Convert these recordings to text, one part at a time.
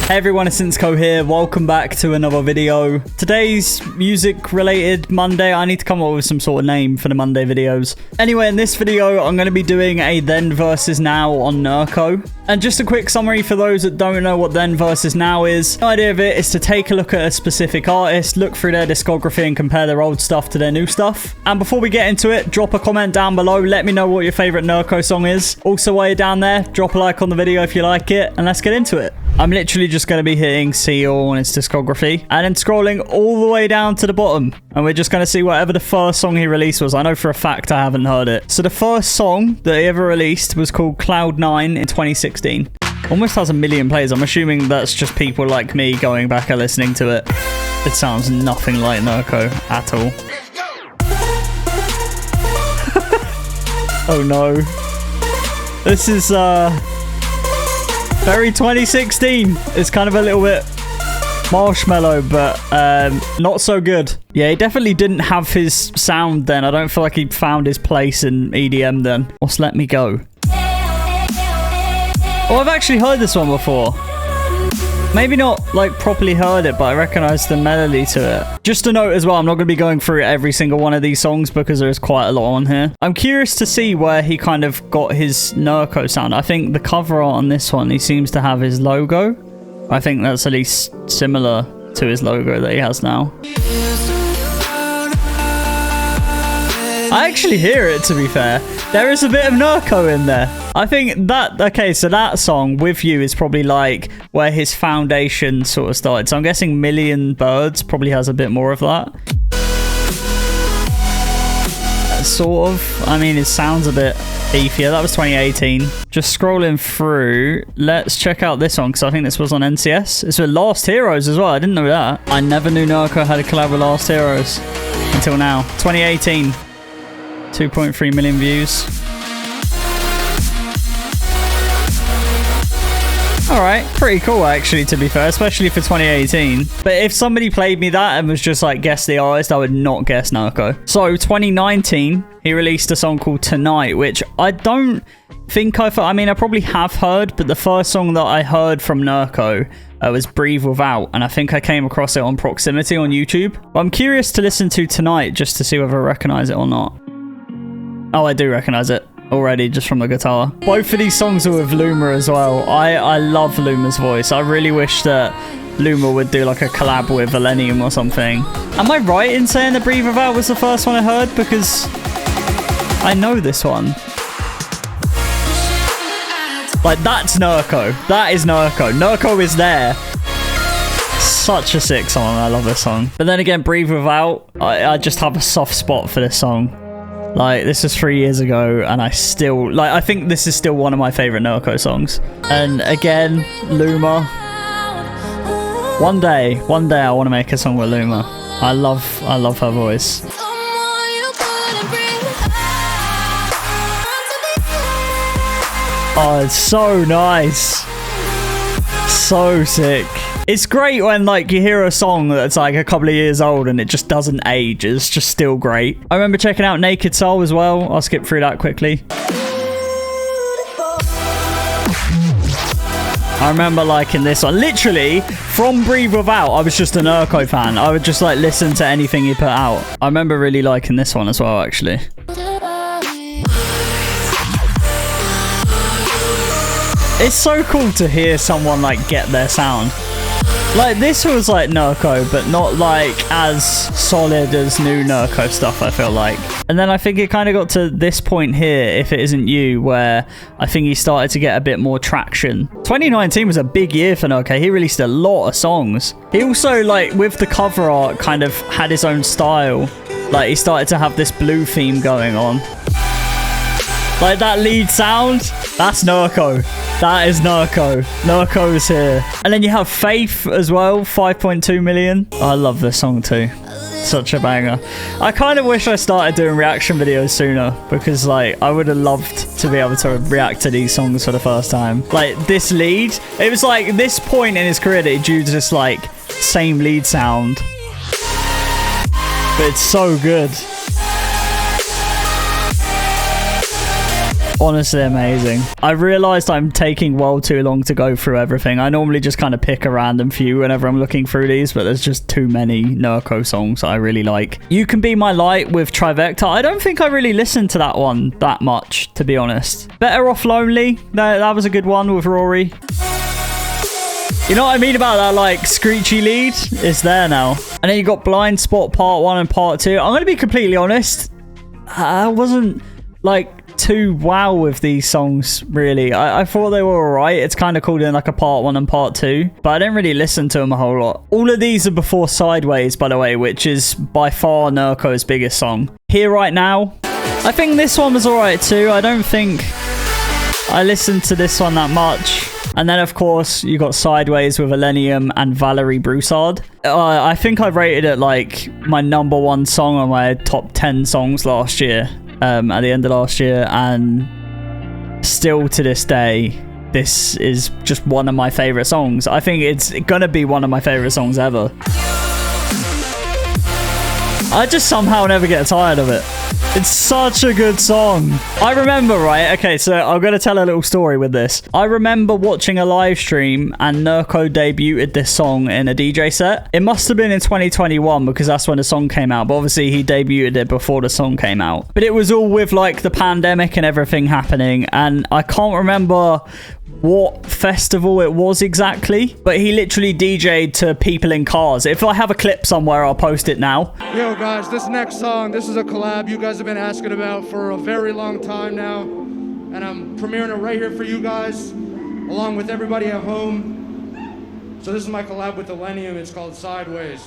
Hey everyone, it's Insko here. Welcome back to another video. Today's music related Monday. I need to come up with some sort of name for the Monday videos. Anyway, in this video, I'm going to be doing a then versus now on Nurko. And just a quick summary for those that don't know what then versus now is. The idea of it is to take a look at a specific artist, look through their discography and compare their old stuff to their new stuff. And before we get into it, drop a comment down below. Let me know what your favorite Nurko song is. Also, while you're down there, drop a like on the video if you like it, and let's get into it. I'm literally just going to be hitting see all on his discography and then scrolling all the way down to the bottom. And we're just going to see whatever the first song he released was. I know for a fact I haven't heard it. So the first song that he ever released was called Cloud 9 in 2016. Almost has 1 million plays. I'm assuming that's just people like me going back and listening to it. It sounds nothing like Nurko at all. Oh no. This is very 2016. It's kind of a little bit marshmallow, but not so good. Yeah, he definitely didn't have his sound then. I don't feel like he found his place in EDM then. What's Let Me Go? Oh, I've actually heard this one before. Maybe not like properly heard it, but I recognize the melody to it. Just a note as well, I'm not going to be going through every single one of these songs because there's quite a lot on here. I'm curious to see where he kind of got his Nurko sound. I think the cover art on this one, he seems to have his logo. I think that's at least similar to his logo that he has now. I actually hear it, to be fair. There is a bit of Nurko in there. I think that, okay, so that song, With You, is probably like where his foundation sort of started. So I'm guessing Million Birds probably has a bit more of that. Sort of. I mean, it sounds a bit beefier. That was 2018. Just scrolling through. Let's check out this one, because I think this was on NCS. It's with Last Heroes as well. I didn't know that. I never knew Nurko had a collab with Last Heroes until now. 2018. 2.3 million views. Alright, pretty cool actually, to be fair, especially for 2018. But if somebody played me that and was just like, guess the artist, I would not guess Nurko. So 2019, he released a song called Tonight, which I don't think I mean, I probably have heard, but the first song that I heard from Nurko was Breathe Without, and I think I came across it on Proximity on YouTube. But I'm curious to listen to Tonight just to see whether I recognize it or not. Oh, I do recognize it already just from the guitar. Both of these songs are with Luma as well. I love Luma's voice. I really wish that Luma would do like a collab with Millennium or something. Am I right in saying that Breathe Without was the first one I heard? Because I know this one. Like, that's Nurko. That is Nurko. Nurko is there. Such a sick song. I love this song. But then again, Breathe Without, I just have a soft spot for this song. Like, this was 3 years ago, and I still, like, I think this is still one of my favorite Nurko songs. And again, Luma. One day I want to make a song with Luma. I love her voice. Oh, it's so nice. So sick. It's great when, like, you hear a song that's, like, a couple of years old and it just doesn't age. It's just still great. I remember checking out Naked Soul as well. I'll skip through that quickly. I remember liking this one. Literally, from Breathe Without, I was just a Nurko fan. I would just, like, listen to anything he put out. I remember really liking this one as well, actually. It's so cool to hear someone, like, get their sound. Like, this was like Nurko, but not like as solid as new Nurko stuff, I feel like. And then I think it kind of got to this point here, If It Isn't You, where I think he started to get a bit more traction. 2019 was a big year for Nurko. He released a lot of songs. He also, like, with the cover art, kind of had his own style. Like, he started to have this blue theme going on. Like, that lead sound, that's Nurko. That is Nurko. Nurko is here. And then you have Faith as well, 5.2 million. I love this song too. Such a banger. I kind of wish I started doing reaction videos sooner, because, like, I would have loved to be able to react to these songs for the first time. Like, this lead, it was like this point in his career that he used this, like, same lead sound. But it's so good. Honestly amazing. I realized I'm taking well too long to go through everything. I normally just kind of pick a random few whenever I'm looking through these, but there's just too many Nurko songs I really like. You Can Be My Light with Trivecta. I don't think I really listened to that one that much, to be honest. Better Off Lonely. That was a good one with Rory. You know what I mean about that, like, screechy lead? It's there now. And then you got Blind Spot Part 1 and Part 2. I'm going to be completely honest. I wasn't, like, too wow with these songs, really. I thought they were alright. It's kind of called in like a Part 1 and Part 2, but I didn't really listen to them a whole lot. All of these are before Sideways, by the way, which is by far Nurko's biggest song. Here Right Now. I think this one was alright too. I don't think I listened to this one that much. And then, of course, you got Sideways with Millennium and Valerie Broussard. I think I rated it like my #1 song on my top 10 songs last year. At the end of last year, and still to this day, this is just one of my favorite songs. I think it's gonna be one of my favorite songs ever. I just somehow never get tired of it. It's such a good song. I remember, right? Okay, so I'm going to tell a little story with this. I remember watching a live stream and Nurko debuted this song in a DJ set. It must have been in 2021 because that's when the song came out. But obviously he debuted it before the song came out. But it was all with like the pandemic and everything happening. And I can't remember what festival it was exactly, but he literally DJ'd to people in cars. If I have a clip somewhere, I'll post it now. Yo guys, this next song, this is a collab you guys have been asking about for a very long time now, and I'm premiering it right here for you guys, along with everybody at home. So this is my collab with Millennium. It's called Sideways.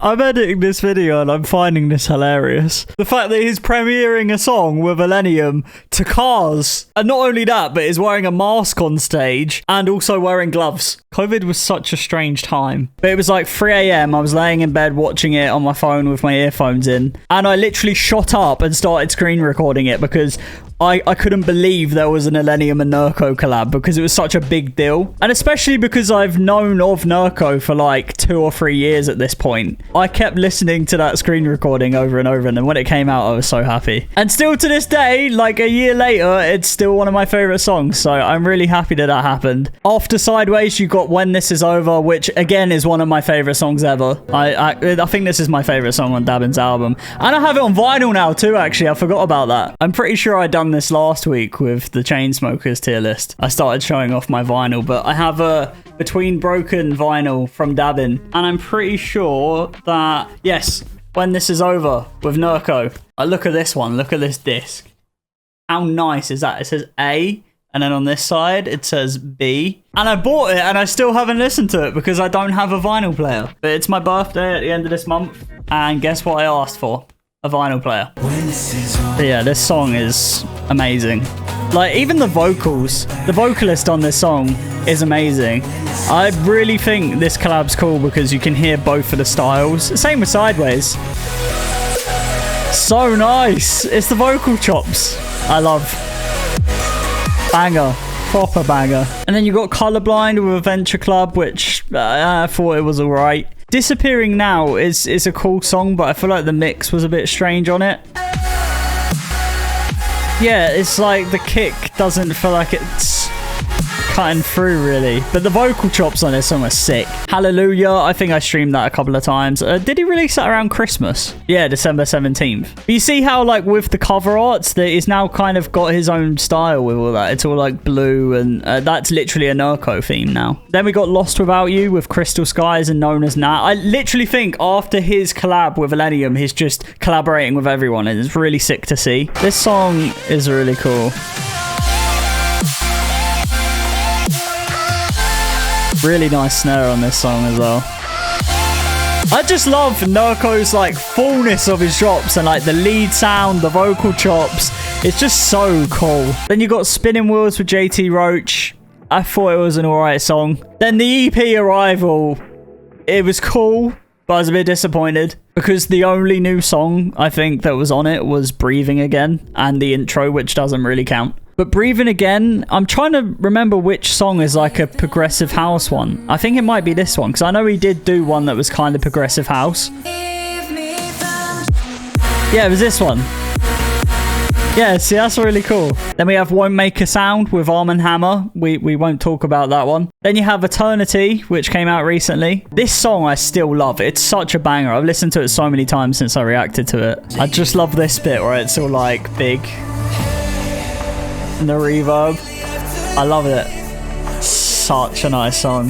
I'm editing this video and I'm finding this hilarious. The fact that he's premiering a song with Millennium to cars. And not only that, but is wearing a mask on stage and also wearing gloves. COVID was such a strange time. But it was like 3 a.m. I was laying in bed watching it on my phone with my earphones in. And I literally shot up and started screen recording it because I couldn't believe there was a Millennium and Nurko collab because it was such a big deal. And especially because I've known of Nurko for like 2 or 3 years at this point. I kept listening to that screen recording over and over, and then when it came out, I was so happy. And still to this day, like a year later, it's still one of my favorite songs, so I'm really happy that that happened. After Sideways, you got When This Is Over, which again is one of my favorite songs ever. I think this is my favorite song on Dabin's album. And I have it on vinyl now too, actually. I forgot about that. I'm pretty sure I'd done this last week with the Chainsmokers tier list. I started showing off my vinyl, but I have a Between Broken vinyl from Dabin, and I'm pretty sure that, yes, When This Is Over with Nurko. Look at this one. Look at this disc. How nice is that? It says A, and then on this side it says B. And I bought it and I still haven't listened to it because I don't have a vinyl player. But it's my birthday at the end of this month, and guess what I asked for? A vinyl player. But yeah, this song is amazing. Like, even the vocals, the vocalist on this song is amazing. I really think this collab's cool because you can hear both of the styles. Same with Sideways. So nice. It's the vocal chops I love. Banger. Proper banger. And then you got Colorblind with Adventure Club, which I thought it was alright. Disappearing Now is a cool song, but I feel like the mix was a bit strange on it. Yeah, it's like the kick doesn't feel like it's cutting through, really. But the vocal chops on this song are sick. Hallelujah, I think I streamed that a couple of times. Did he release that around Christmas? Yeah, December 17th. But you see how, like, with the cover arts, that he's now kind of got his own style with all that. It's all, like, blue, and that's literally a Nurko theme now. Then we got Lost Without You with Crystal Skies and Known As Nat. I literally think after his collab with Millennium, he's just collaborating with everyone, and it's really sick to see. This song is really cool. Really nice snare on this song as well. I just love Nurko's like fullness of his drops and like the lead sound, the vocal chops. It's just so cool. Then you got Spinning Wheels with JT Roach. I thought it was an alright song. Then the EP Arrival. It was cool, but I was a bit disappointed because the only new song I think that was on it was Breathing Again and the intro, which doesn't really count. But Breathing Again, I'm trying to remember which song is like a progressive house one. I think it might be this one, because I know he did do one that was kind of progressive house. Yeah, it was this one. Yeah, see, that's really cool. Then we have Won't Make a Sound with Arm & Hammer. We won't talk about that one. Then you have Eternity, which came out recently. This song I still love. It's such a banger. I've listened to it so many times since I reacted to it. I just love this bit where it's all like big. And the reverb. I love it. Such a nice song.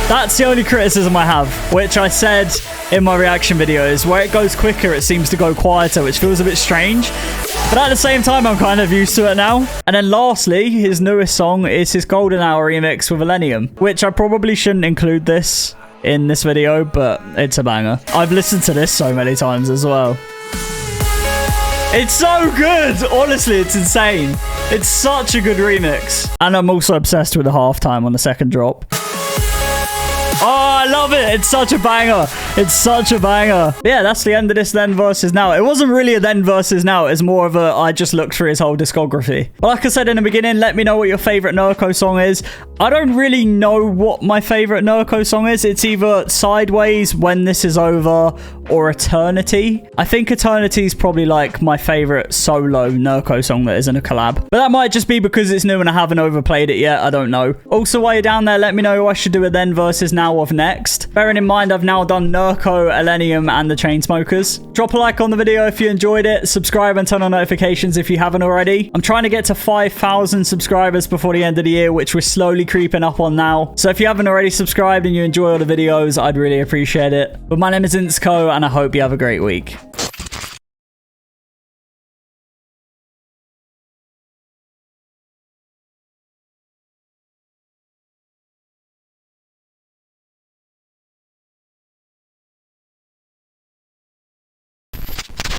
That's the only criticism I have, which I said in my reaction videos. Where it goes quicker, it seems to go quieter, which feels a bit strange. But at the same time, I'm kind of used to it now. And then lastly, his newest song is his Golden Hour remix with Millennium, which I probably shouldn't include this in this video, but it's a banger. I've listened to this so many times as well. It's so good! Honestly, it's insane. It's such a good remix. And I'm also obsessed with the halftime on the second drop. Oh, I love it. It's such a banger. It's such a banger. But yeah, that's the end of this then versus now. It wasn't really a then versus now. It's more of a I just looked through his whole discography. But like I said in the beginning, let me know what your favorite Nurko song is. I don't really know what my favorite Nurko song is. It's either Sideways, When This Is Over, or Eternity. I think Eternity is probably like my favorite solo Nurko song that isn't a collab. But that might just be because it's new and I haven't overplayed it yet. I don't know. Also, while you're down there, let me know who I should do a then versus now of next. Bearing in mind, I've now done Nurko, Millennium, and the Chainsmokers. Drop a like on the video if you enjoyed it. Subscribe and turn on notifications if you haven't already. I'm trying to get to 5,000 subscribers before the end of the year, which we're slowly creeping up on now. So if you haven't already subscribed and you enjoy all the videos, I'd really appreciate it. But my name is Insko, and I hope you have a great week.